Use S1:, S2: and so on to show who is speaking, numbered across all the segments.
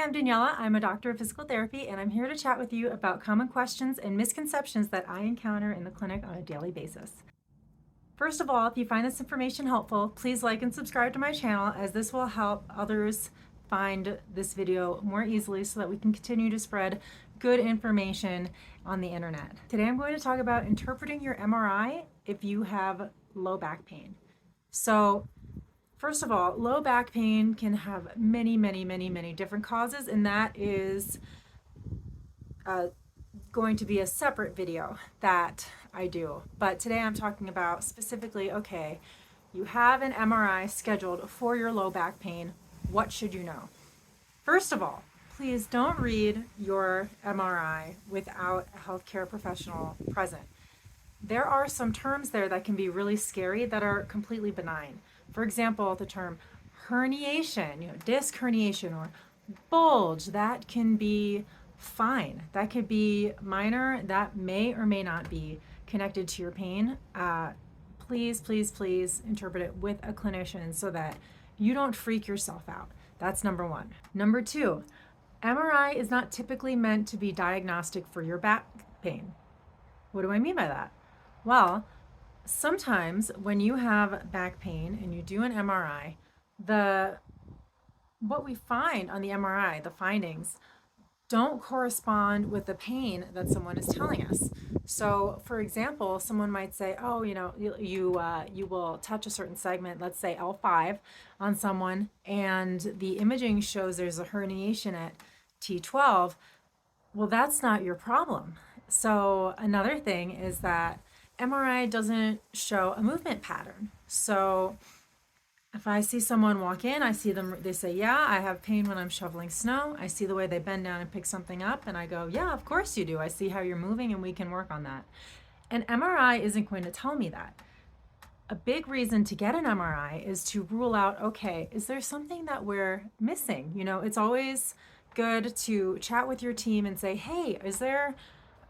S1: Hi, I'm Daniela. I'm a doctor of physical therapy, and I'm here to chat with you about common questions and misconceptions that I encounter in the clinic on a daily basis. First of all, if you find this information helpful, please like and subscribe to my channel, as this will help others find this video more easily so that we can continue to spread good information on the internet. Today I'm going to talk about interpreting your MRI if you have low back pain. So first of all, low back pain can have many different causes, and that is going to be a separate video that I do. But today I'm talking about specifically, okay, you have an MRI scheduled for your low back pain. What should you know? First of all, please don't read your MRI without a healthcare professional present. There are some terms there that can be really scary that are completely benign. For example, the term herniation, disc herniation or bulge, that can be fine. That could be minor. That may or may not be connected to your pain. Please interpret it with a clinician so that you don't freak yourself out. That's number one. Number two, MRI is not typically meant to be diagnostic for your back pain. What do I mean by that? Well, sometimes when you have back pain and you do an MRI, what we find on the MRI, the findings, don't correspond with the pain that someone is telling us. So, for example, someone might say, "Oh, you will touch a certain segment, let's say L5, on someone, and the imaging shows there's a herniation at T12." Well, that's not your problem. So, another thing is that MRI doesn't show a movement pattern. So if I see someone walk in, I see them, they say, "Yeah, I have pain when I'm shoveling snow." I see the way they bend down and pick something up, and I go, "Yeah, of course you do. I see how you're moving, and we can work on that." An MRI isn't going to tell me that. A big reason to get an MRI is to rule out, okay, is there something that we're missing? It's always good to chat with your team and say, "Hey, is there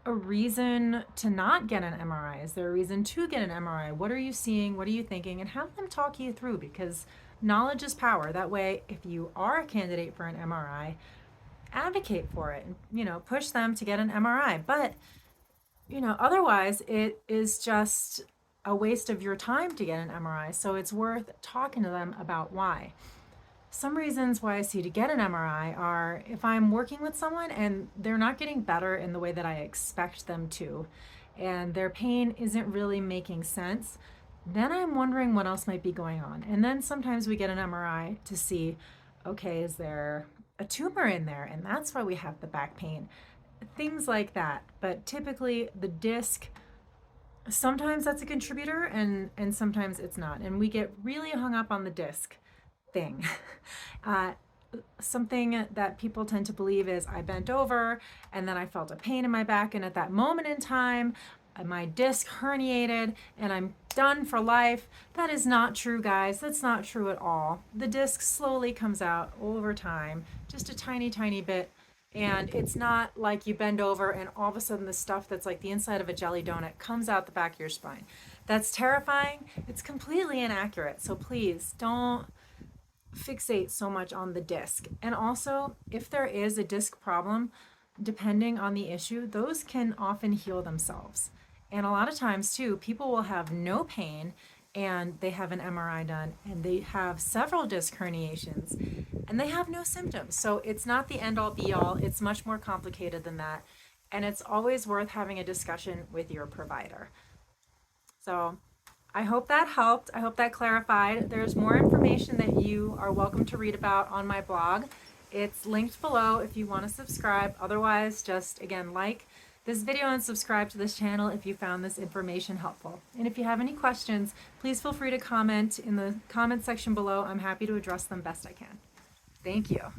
S1: a reason to not get an MRI? Is there a reason to get an MRI? What are you seeing? What are you thinking?" And have them talk you through, because knowledge is power. That way, if you are a candidate for an MRI, advocate for it and, push them to get an MRI. But, otherwise it is just a waste of your time to get an MRI. So it's worth talking to them about why. Some reasons why I see to get an MRI are if I'm working with someone and they're not getting better in the way that I expect them to, and their pain isn't really making sense, then I'm wondering what else might be going on. And then sometimes we get an MRI to see, okay, is there a tumor in there? And that's why we have the back pain. Things like that. But typically the disc, sometimes that's a contributor and sometimes it's not. And we get really hung up on the disc thing. Something that people tend to believe is I bent over and then I felt a pain in my back, and at that moment in time my disc herniated and I'm done for life. That is not true, guys. That's not true at all. The disc slowly comes out over time, just a tiny bit, and it's not like you bend over and all of a sudden the stuff that's like the inside of a jelly donut comes out the back of your spine. That's terrifying. It's completely inaccurate. So please don't fixate so much on the disc. And also, if there is a disc problem, depending on the issue, those can often heal themselves. And a lot of times too, people will have no pain and they have an MRI done and they have several disc herniations and they have no symptoms. So it's not the end all be all. It's much more complicated than that. And it's always worth having a discussion with your provider. So I hope that helped. I hope that clarified. There's more information that you are welcome to read about on my blog. It's linked below if you want to subscribe. Otherwise, just again, like this video and subscribe to this channel if you found this information helpful. And if you have any questions, please feel free to comment in the comment section below. I'm happy to address them best I can. Thank you.